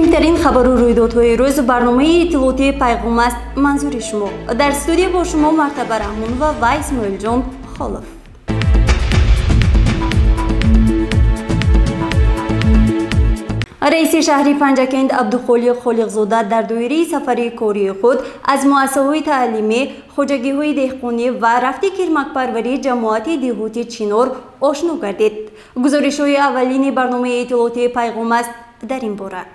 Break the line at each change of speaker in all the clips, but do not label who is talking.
مهمترین خبر و رویدادهای روز برنامه اطلاعاتی پیغام است. منظور شما در استودیو با شما مرتبه رحمان و اسماعیل جان خالف. رئیس شهری پنجکند عبدالخالق خالقزاده در دوره سفری کاری خود از مؤسسه‌های تعلیمی، خواجگی‌های دهقانی و رفت کرمک پروری جماعت دهاتی چینار آشنا گردید. گزارش‌های اولین برنامه اطلاعاتی پیغام است در این باره.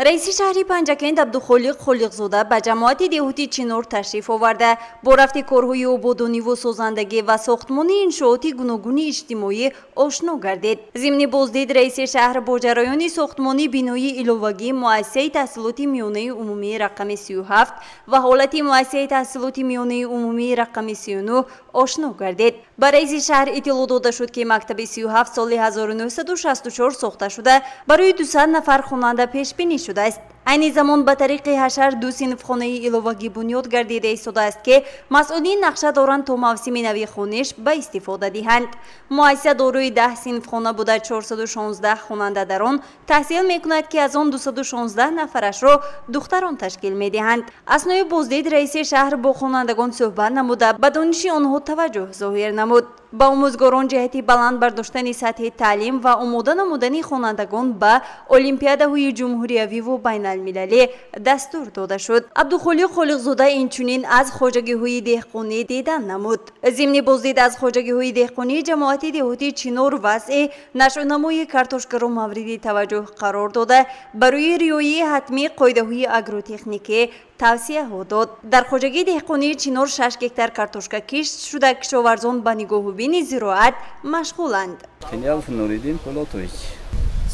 رئیس شهری پنجکند عبدالخالق خالقزاده به جماعت دهاتی چینار تشریف آورده با رفت کارهای آبادانی و سازندگی و ساختمان انشاءات گوناگون اجتماعی آشنا گردید. ضمن بازدید رئیس شهر با جریان ساختمان بینایی علاوگی مؤسسه تحصیلات میانه عمومی رقم 37 و حالت مؤسسه تحصیلات میانه عمومی رقم 39 آشنا گردید. با رئیس شهر اطلاع داده شد که مکتب 37 سال 1964 ساخته شده برای 200 نفر خواننده پیش بینی شده است. این زمان به طریق حشر 2 صنفخانه علاوگی بنیاد گردیده ایستاده است که مسئولین نقشه دارند تا موسم نوی خوانش به استفاده دهند. مؤسسه دارای 10 صنفخانه بوده 416 خواننده در آن تحصیل میکند که از آن 216 نفرش را دختران تشکیل میدهند. اثنای بازدید رئیس شهر با خوانندگان صحبت نموده به دانش آنها توجه ظاهر نمود. با آموزگاران جهتی بلند برداشتن سطح تعلیم و آماده نمودن خوانندگان به المپیادهای جمهوریوی و بین المللی دستور داده شد. عبدالخالق خالقزاده اینچنین از خواجگی‌های دهقانی دیدن نمود. ضمن بازدید از خواجگی‌های دهقانی جماعت دهاتی چینار وضع نشونمای کارتوشکا را مورد توجه قرار داده برای رعایت حتمی قاعده‌های اگروتکنیکی توصیه داد. در خواجگی دهقانی چینار 6 هکتار کارتوشکا کشت شده. کشاورزان به نگاه بین زراعت مشغولند.
Kenial Nuridin Polotovic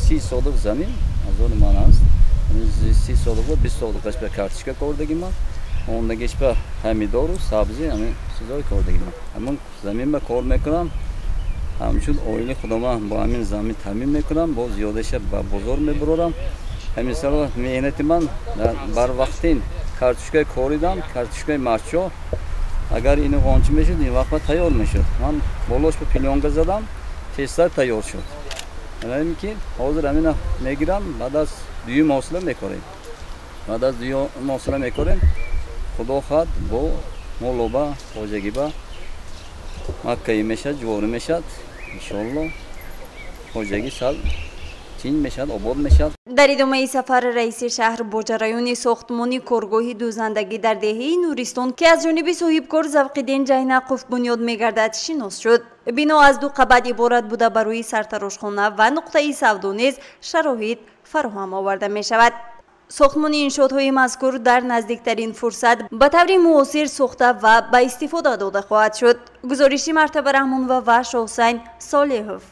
30 so'lik zamin az o'n man است. 30 so'lik و 20 so'likаш به کارتوشکا کردگیم. اونگیش به همین سبزی همین چیزای کردگیم. همون زمین به کار میکنم. همچون اویلی خودم با همین زمین تامین میکنم. با زیادش به بازار میبرم. همین سال مهنت من بر وقتین کارتوشکا کوریدم. کارتوشکای مارچو اگر اینو قانچ میشد این وقت تیار میشد. من بالاش به پیلانگا زدم تیستا تیار شد. یعنی که حاضر همین میگیرم بعد از 2 ماه میکنیم. بعد از 2 ماه میکنیم خدا خواهد با مولوبا خواجگی با مکه‌ای میشد جوار میشد ان شاء الله خواجگی سال چین میشد آباد میشد.
در ادامه سفر رئیس شهر با جریان ساختمان کارگاه دوزندگی در دهه نورستان که از جانب صاحبکار ذوق‌الدین جینقوف بنیاد میگردد شناس شد. بنا از 2 قبد عبارت بوده برای سرتراشخانه و نقطه سودا نیز شرایط فراهم آورده می شود. ساختمان انشاءات‌های مذکور در نزدیکترین فرصت به طور معاصر ساخته و به استفاده داده خواهد شد. گزارشی مرتبه رحمان و حسین صالحوف.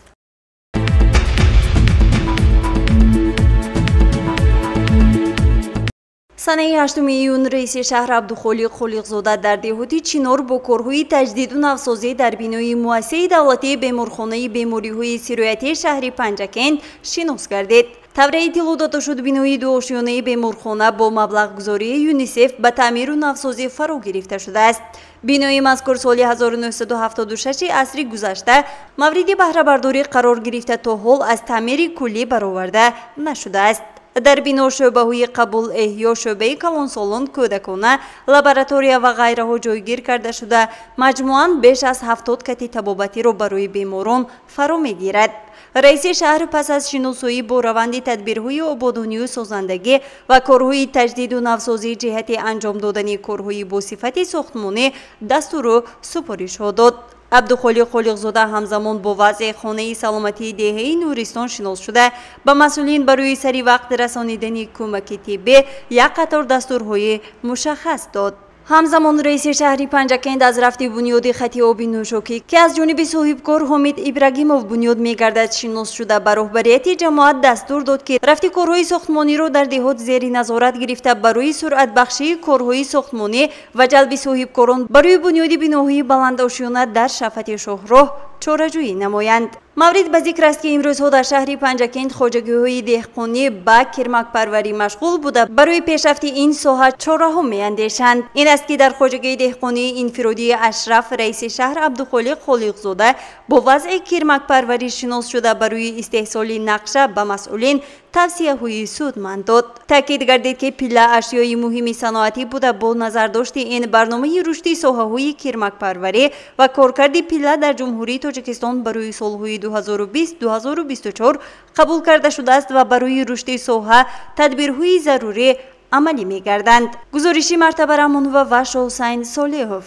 سنه 8 ایون رئیس شهر عبدالخالق خالقزاده در دهاتی چینار با کارهای تجدید و نوسازی در بینای مؤسسه دولتی بیمارخانه بیماری‌های سرایتی شهر پنجکند شناس گردید. طور اطلاع داده شد بینای 2 آشیانه بیمارخانه با مبلغ گذاری یونیسف به تعمیر و نوسازی فرا گرفته شده است. بینای مذکور سال 1976 عصر گذشته مورد بهره برداری قرار گرفته تا حال از تعمیر کلی برآورده نشده است. در بنا شعبه‌های قبول احیا شعبه کلانسالان کودکانه لابراتوریا و غیره ها جایگیر کرده شده مجموعاً بیش از 70 کت طبابتی را برای بیماران فرا میگیرد. رئیس شهر پس از شناسایی با روند تدبیرهای آبادانی و سازندگی و کارهای تجدید و نوسازی جهت انجام دادن کارهای با صفت ساختمانی دستور سپارش داد. عبدالخالق خالقزاده همزمان با وضع خانه سلامتی دهه نورستان شناس شده به مسئولین برای سری وقت رسانیدن کمک طبی یک قطار دستورهای مشخص داد. همزمان رئیس شهری پنجکند از رفت بنیاد خط آبی نوشاکی که از جانب صاحبکار حمید ابراهیموف بنیاد میگردد شناس شده به رهبریت جماعت دستور داد که رفت کارهای ساختمانی را در دهات زیر نظارت گرفته برای سرعت بخشی کارهای ساختمانی و جلب صاحبکاران برای بنیاد بناهای بلند آشیانه در شفت شاهراه چاره‌جویی نمایند. مورد به ذکر است که امروزها در شهر پنجکند خواجگی‌های دهقانی به کرمک پروری مشغول بوده برای پیشرفت این ساحه چاره‌ها می‌اندیشند. این است که در خواجگی دهقانی انفرادی اشرف رئیس شهر عبدالخالق خالقزاده با وضع کرمک پروری شناس شده برای استحصال نقشه به مسئولین тавсияҳои судманд дод. таъкид гардид ки пилла ашёи муҳими саноатӣ буда бо назардошти ин барномаи рушди соҳаҳои кирмакпарварӣ ва коркарди пилла дар ҷумҳурии Тоҷикистон барои солҳои 2020-2024 қабул карда шудааст ва барои рушди соҳа тадбирҳои зарурӣ амалӣ мегарданд. гузориши Мартаба Рамонова ва Шоҳусайн Солеҳов.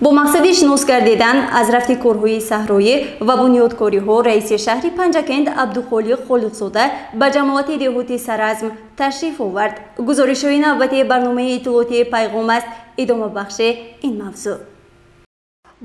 бо мақсади шинос гардидан аз рафти корҳои саҳроӣ ва бунёдкориҳо раиси шаҳри Панҷакент Абдухолиқ Холиқзода ба ҷамоати деҳоти Саразм ташриф овард. гузоришҳои навбатии барномаи иттилоотии Пайғом аст. идомабахши ин мавзӯъ.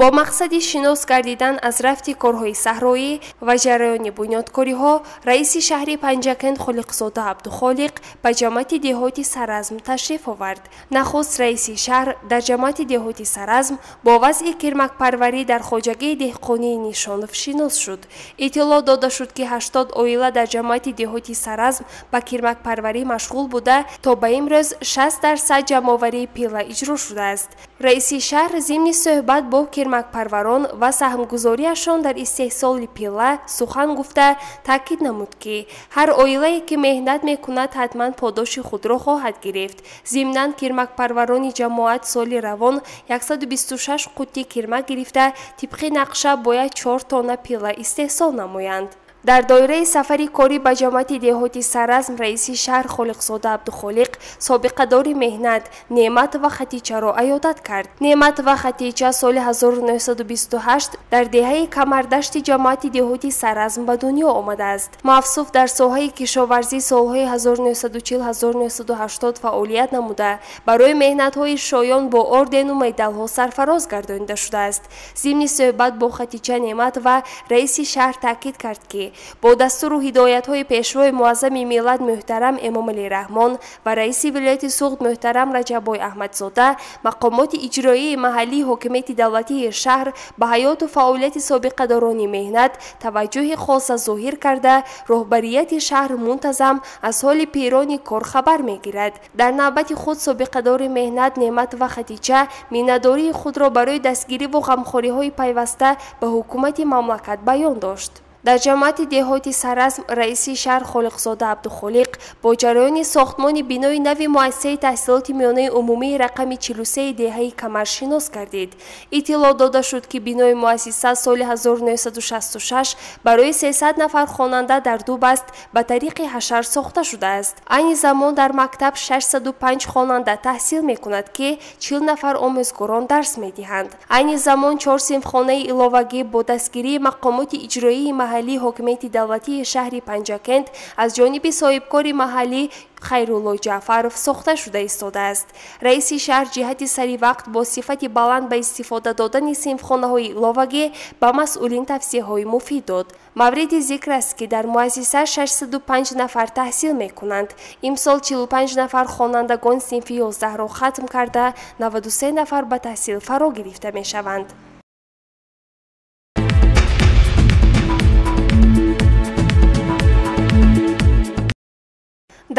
бо мақсади шинос гардидан аз рафти корҳои саҳроӣ ва ҷараёни бунёдкориҳо раиси шаҳри Панҷакент Холиқзода Абдухолиқ ба ҷамоати деҳоти Саразм ташриф овард. нахуст раиси шаҳр дар ҷамоати деҳоти Саразм бо вазъи кирмакпарварӣ дар хоҷагии деҳқонии Нишонов шинос шуд. иттилоъ дода шуд ки 80 оила дар ҷамоати деҳоти Саразм ба кирмакпарварӣ машғул буда то ба имрӯз 60% ҷамъоварии пилла иҷро шудааст. раиси шаҳр зимни суҳбат бо кирмакпарварон ва саҳмгузориашон дар истеҳсоли пилла сухан гуфта таъкид намуд ки ҳар оилае ки меҳнат мекунад ҳатман подоши худро хоҳад гирифт. зимнан кирмакпарварони ҷамоат соли равон 126 қутти кирмак гирифта тибқи нақша бояд 4 тонна пилла истеҳсол намоянд. дар доираи сафари корӣ ба ҷамоати деҳоти Саразм раиси шаҳр Холиқзода Абдухолиқ собиқадори меҳнат Неъмат ва Хатичаро аёдат кард. Неъмат ва Хатича соли 1928 дар деҳаи камардашти ҷамоати деҳоти Саразм ба дунё омадааст. мавсуф дар соҳаи кишоварзӣ солҳои 1940-1980 фаъолият намуда барои меҳнатҳои шоён бо ордену медалҳо сарфароз гардонида шудааст. зимни суҳбат бо Хатича Неъмат ва раиси шаҳр таъкид кард ки бо дастуру ҳидоятҳои пешвои муаззами миллат муҳтарам Эмомалӣ Раҳмон ва раиси вилояти Суғд муҳтарам Раҷаббой Аҳмадзода мақомоти иҷроии маҳаллии ҳокимияти давлатии шаҳр ба ҳаёту фаъолияти собиқадорони меҳнат таваҷҷӯҳи хоса зоҳир карда роҳбарияти шаҳр мунтазам аз ҳоли пирони кор хабар мегирад. дар навбати худ собиқадори меҳнат Неъмат ва Хатича миннатдории худро барои дастгириву ғамхориҳои пайваста ба ҳукумати мамлакат баён дошт. дар ҷамоати деҳоти Саразм раиси шаҳр Холиқзода Абдухолиқ бо ҷараёни сохтмони бинои нави муассисаи таҳсилоти миёнаи умумии рақами 43 деҳаи Камар шинос гардид. иттилоъ дода шуд ки бинои муассиса соли 1966 барои 300 нафар хонанда дар Дубаст ба тариқи ҳашар сохта шудааст. айни замон дар мактаб 605 хонанда таҳсил мекунад ки 40 нафар омӯзгорон дарс медиҳанд. айни замон 4 синфхонаи иловагӣ бо дастгирии мақомоти иҷроии маҳаллии ҳокимияти давлатии шаҳри Панҷакент аз ҷониби соҳибкори маҳаллӣ Хайрулло Ҷаъфаров сохта шуда истодааст. раиси шаҳр ҷиҳати саривақт бо сифати баланд ба истифода додани синфхонаҳои иловагӣ ба масъулин тавсияҳои муфид дод. мавриди зикр аст ки дар муассиса 605 нафар таҳсил мекунанд. имсол 45 нафар хонандагон синфи 11-ро хатм карда 93 нафар ба таҳсил фаро гирифта мешаванд.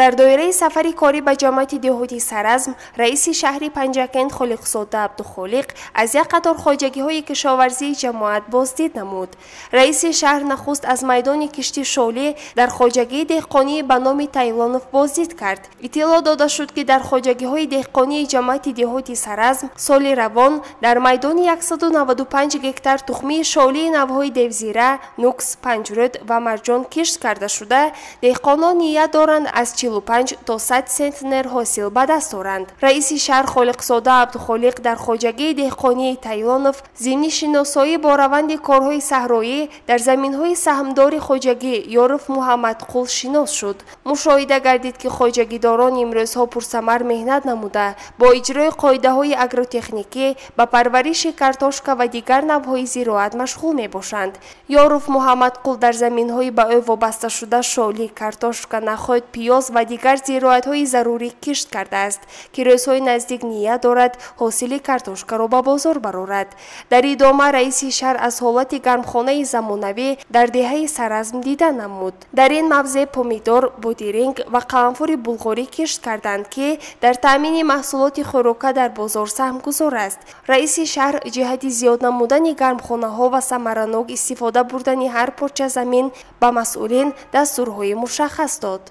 дар доираи сафари корӣ ба ҷамоати деҳоти Саразм раиси шаҳри Панҷакент Холиқзода Абдухолиқ аз як қатор хоҷагиҳои кишоварзии ҷамоат боздид намуд. раиси шаҳр нахуст аз майдони кишти Шолӣ дар хоҷагии деҳқонӣ ба номи Тайлонов боздид кард. иттилоъ дода шуд ки дар хоҷагиҳои деҳқонии ҷамоати деҳоти Саразм соли равон дар майдони 195 гектар тухмии шолии навъҳои Девзира, Нукс, Панҷрӯд ва Марҷон кишт карда шуда деҳқонон ният доранд аз 45 то 100 центнер ҳосил ба даст оранд. раиси шаҳр Холиқзода Абдухолиқ дар хоҷагии деҳқонии Тайлонов зимни шиносоӣ бо раванди корҳои саҳроӣ дар заминҳои саҳмдори хоҷагӣ Ёров Муҳаммадқул шинос шуд. мушоҳида гардид ки хоҷагидорон имрӯзҳо пурсамар меҳнат намуда бо иҷрои қоидаҳои агротехникӣ ба парвариши картошка ва дигар навъҳои зироат машғул мебошанд. Ёров Муҳаммадқул дар заминҳои ба ӯ вобаста шуда шолӣ, картошка, нахӯд, пиёз либос ва дигар зироатҳои зарурӣ кишт кардааст, ки рӯзҳои наздик ния дорад ҳосили картошкаро ба бозор барорад. Дар идома раиси шаҳр аз ҳолати гармхонаи замонавӣ дар деҳаи Саразм дида намуд. Дар ин мавзеъ помидор, бодиринг ва қаламфури булғорӣ кишт карданд, ки дар таъмини маҳсулоти хӯрока дар бозор саҳмгузор аст. Раиси шаҳр ҷиҳати зиёд намудани гармхонаҳо ва самаранок истифода бурдани ҳар порча замин ба масъулин дастурҳои мушаххас дод.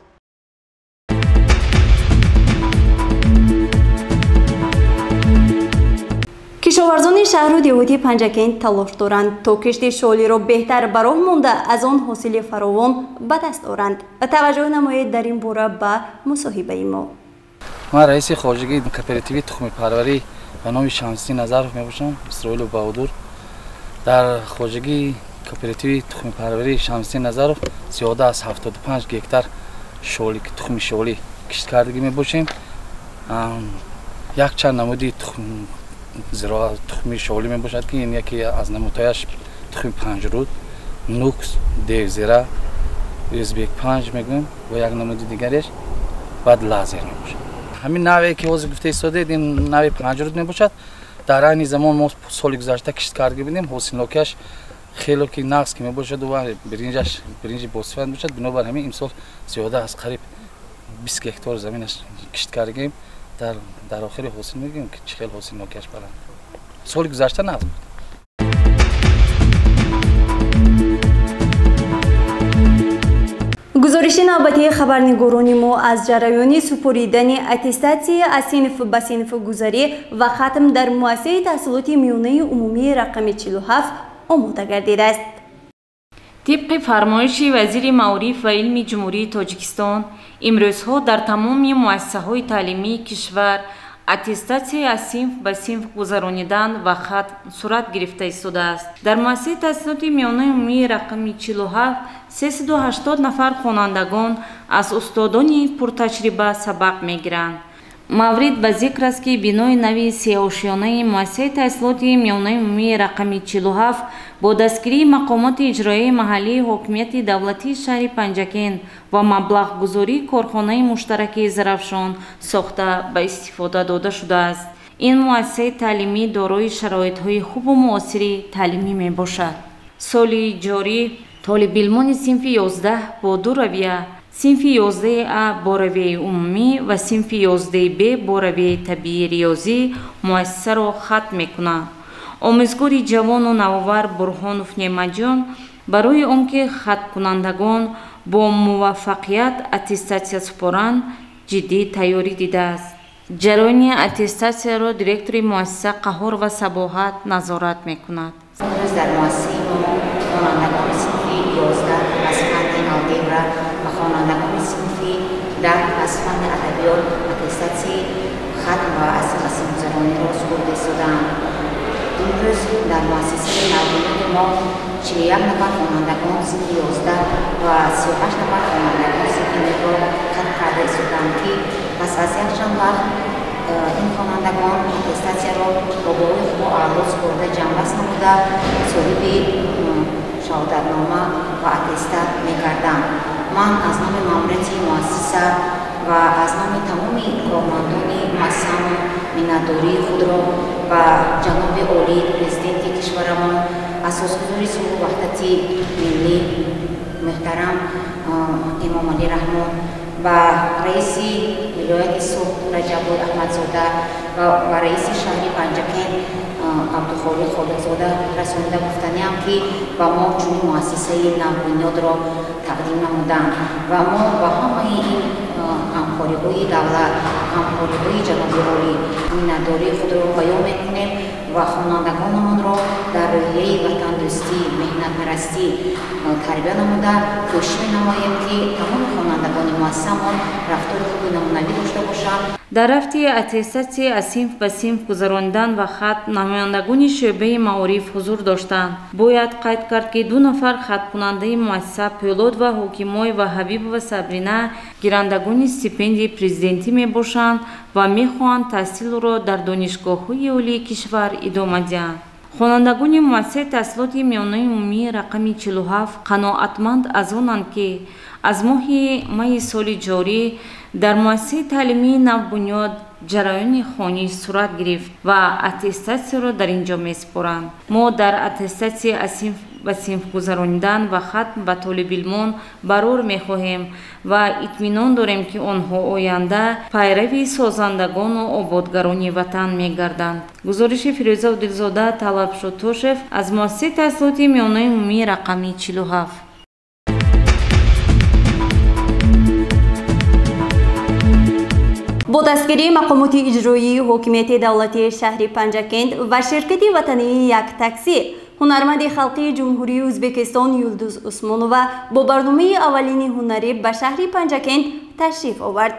кишоварзони шаҳру деҳоти Панҷакент талош доранд то кишти шолиро беҳтар ба роҳ монда аз он ҳосили фаровон ба даст оранд. Таваҷҷӯҳ намоед дар ин бора ба мусоҳибаи мо.
ман раиси хоҷагии кооперативи тухмипарварӣ ба номи Шамсиддин Назаров мебошам, Исроилу Баҳодур. дар хоҷагии кооперативи тухмипарварии Шамсиддин Назаров зиёда аз 75 гектар тухми шолӣ кишт кардагӣ мебошем. якчанд намуди тухми шолӣ мебошад, ки ин яке аз намудҳояш тухми панҷруд, нукс, девзира, узбек панҷ мегӯем ва як намуди дигареш баъд лазер мебошад. ҳамин наве ки ҳозир гуфта истодед, ин нави панҷруд мебошад. дар айни замон мо соли гузашта кишт кардагӣ будем. ҳосилнокиаш хело ки нақс ки мебошад ва биринҷи босифат мебошад. бинобар ҳамин имсол зиёда аз қариб 20 гектар заминаш кишт кардагим. дар охири ҳосил мегӯем ки чӣ хел ҳосилнокиаш баланд. соли гузашта нақс буд.
гузориши навбатии хабарнигорони мо аз ҷараёни супоридани аттестатсия аз синф ба синфгузарӣ ва хатм дар муассисаи таҳсилоти миёнаи умумии рақами 47 омода гардидааст.
طبق فرمایش وزیر معارف و علم جمهوری تاجیکستان، امروزها در تمام مؤسسه‌های تعلیمی کشور اتستاسیای از صنف به صنف گذرانیدن و ختم صورت گرفته ایستاده است. در مؤسسه تحصیلات میانه عمومی رقم 47 380 نفر خوانندگان از استادان پرتجربه سبق میگیرند. مورد به ذکر است که بنای نوی سیاوشیانه مؤسسه تحصیلات میانه عمومی رقم 47 با دستگیری مقامات اجرایی محلی حاکمیت دولتی شهر پنجکند و مبلغ گذاری کارخانه مشترک زرافشان ساخته به استفاده داده شده است. این مؤسسه تعلیمی دارای شرایط‌های خوب و معاصر تعلیمی می باشد. سال جاری طالب علمان صنف 11 با 2 رویه، صنف 11A با رویه عمومی و صنف 11B با رویه طبیعی ریاضی مؤسسه را ختم می‌کند. آموزگار جوان و نوآور برهانوف نعمتجان برای آنکه ختم کنندگان با موفقیت اتستاسیا سپارند جدی تیاری دیده است. جریان اتستاسیا را دیرکتور مؤسسه قهار و صباحت نظارت می‌کند.
در مؤسسه ما خوانندگان صنف 11 از فن آلgebra و خوانندگان صنف 10 از فن ادبیات اتستاسیای ختم و اصل‌گذرانی را سپرده شدند. امروز در مؤسسه نوبنیاد ما 41 نفر خوانندگان صنف 11 و 38 نفر خوانندگان صنف 9 را ختم کرده شدند که پس از یکشان وقت این خوانندگان اتستاسیا را با بهای خوب و اعلا سپرده جنبست نموده صاحب شهادتنامه و اتستات می‌گردند. من از نام ماموریت مؤسسه و از نام تمام کارمندان مؤسسه منتداری خود را به جناب عالی پرزیدنت کشورمان اساسگذار صلح و وحدت ملی محترم امام علی رحمان و رئیس ولایت صلح رجب احمدزاده و رئیس شهر پنجکند عبدالخالق خالقزاده رسانیده گفتنیم که با ما چون مؤسسه نوبنیاد را تقدیم نمودند و ما با همه این همکاری‌های دولت، همکاری‌های جناب عالی منتداری خود را بیان می‌کنیم و خوانندگانمان را در روحیه وطن دوستی، مهنت پرستی تربیت نموده کوشش می‌نماییم که تمام خوانندگان مؤسسه‌مان رفتار خوب نمونه‌ای داشته باشند.
در رفت اتستاسیا از صنف به صنف گذراندن و ختم نمایندگان شعبه معارف حضور داشتند. باید قید کرد که 2 نفر ختم کننده مؤسسه پولاد و حکیمای و حبیب و صبرینه گیرندگان استیپندی پرزیدنتی می باشند و می خواهند تحصیل را در دانشگاه‌های عالی کشور ادامه دهند. хонандагони муассисаи таҳсилоти миёнаи умумии рақами 47 қаноатманд аз онанд ки аз моҳи майи соли ҷорӣ дар муассисаи таълимии навбунёд ҷараёни хонӣ сурат гирифт ва аттестатсияро дар ин ҷо месупоранд. Мо дар аттестатсия аз синф ба синф гузаронидан ва хатм ба толибилмон барор мехоҳем ва итминон дорем ки онҳо оянда пайрави созандагону ободгарони ватан мегарданд. гузориши Фирӯза Одилзода, Талабшод Тошев аз муассисаи таҳсилоти миёнаи умумии рақами 47.
با دستگیری مقامات اجرایی حاکمیت دولتی شهر پنجکند و شرکت وطنی یک تاکسی، هنرمند خلقی جمهوری ازبکستان یلدوز عثمانووا با برنامه اولین هنری به شهر پنجکند تشریف آورد.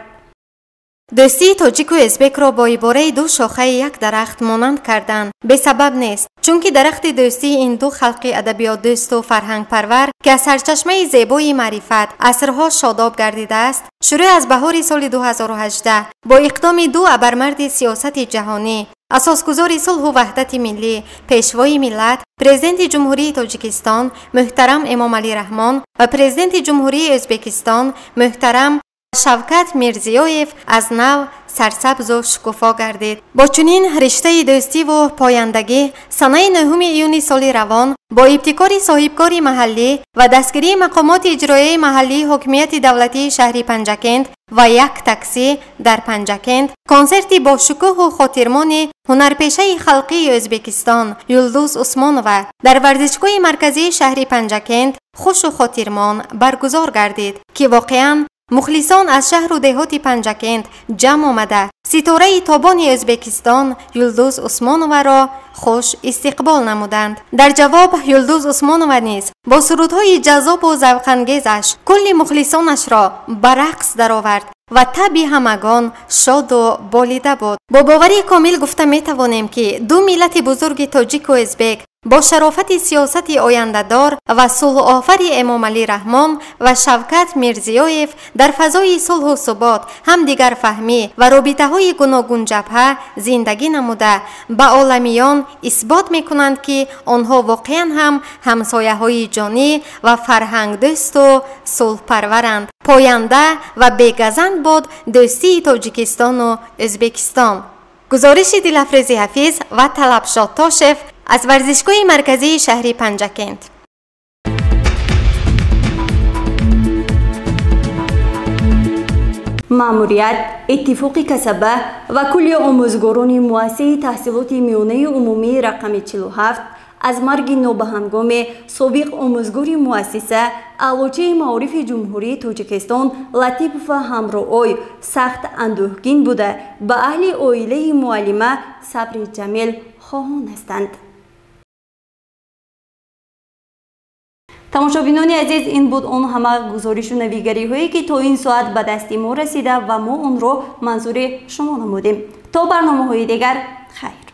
دوستی تاجیک و ازبک را با عباره دو شاخه یک درخت مانند کردن به سبب نیست، چون که درخت دوستی این دو خلق ادبیات دوست و فرهنگ پرور که از سرچشمه زیبای معرفت عصرها شاداب گردیده است، شروع از بهار سال 2018 با اقدام دو ابرمرد سیاست جهانی، اساسگزار صلح و وحدت ملی، پیشوای ملت، پرزیدنت جمهوری تاجیکستان محترم امام علی رحمان و پرزیدنت جمهوری ازبکستان محترم شوکت میرزیویف از نو سرسبز و شکوفا گردید. با چنین رشته دوستی و پایندگی سنه 9 ایون سال روان با ابتکار صاحبکار محلی و دستگیری مقامات اجرایی محلی حاکمیت دولتی شهر پنجکند و یک تاکسی در پنجکند، کنسرت با شکوه و خاطرمان هنرپیشه خلقی ازبکستان یلدوز عثمانووا در ورزشگاه مرکزی شهر پنجکند خوش و خاطرمان برگزار گردید که واقعاً مخلصان از شهر و دهات پنجکند جمع آمده ستاره تابان ازبکستان یلدوز عثمانووا را خوش استقبال نمودند. در جواب یلدوز عثمانووا نیز با سرودهای جذاب و ذوق‌انگیزش کل مخلصانش را به رقص درآورد و طبع همگان شاد و بالیده بود. با باوری کامل گفته می توانیم که دو ملت بزرگ تاجیک و ازبک با شرافت سیاست آینده‌دار و صلح آفر امام علی رحمان و شوکت میرزیویف در فضای صلح و ثبات همدیگر فهمی و رابطه‌های گوناگون جبهه زندگی نموده به عالمیان اثبات می‌کنند که آنها واقعاً هم همسایه‌های جانی و فرهنگ دوست و صلح پرورند. پاینده و بی‌گزند باد دوستی تاجیکستان و ازبکستان. گزارش دلافروز حفیظ و طلبشاد تاشف از ورزشگاه مرکزی شهر پنجکند.
ماموریت، اتفاق کسبه و کل آموزگاران مؤسسه تحصیلات میانه عمومی رقم 47 از مرگ نابهنگام سابق آموزگار مؤسسه اعلاچه معارف جمهوری تاجیکستان لطیف و همراهی سخت اندوهگین بوده به اهل عائله معلمه صبر جمیل خواهان هستند. تماشابینان عزیز، این بود اون همه گزارش و نویگری هایی که تا این ساعت به دست ما رسیده و ما اون رو منظور شما نمودیم. تا برنامه های دیگر خیر.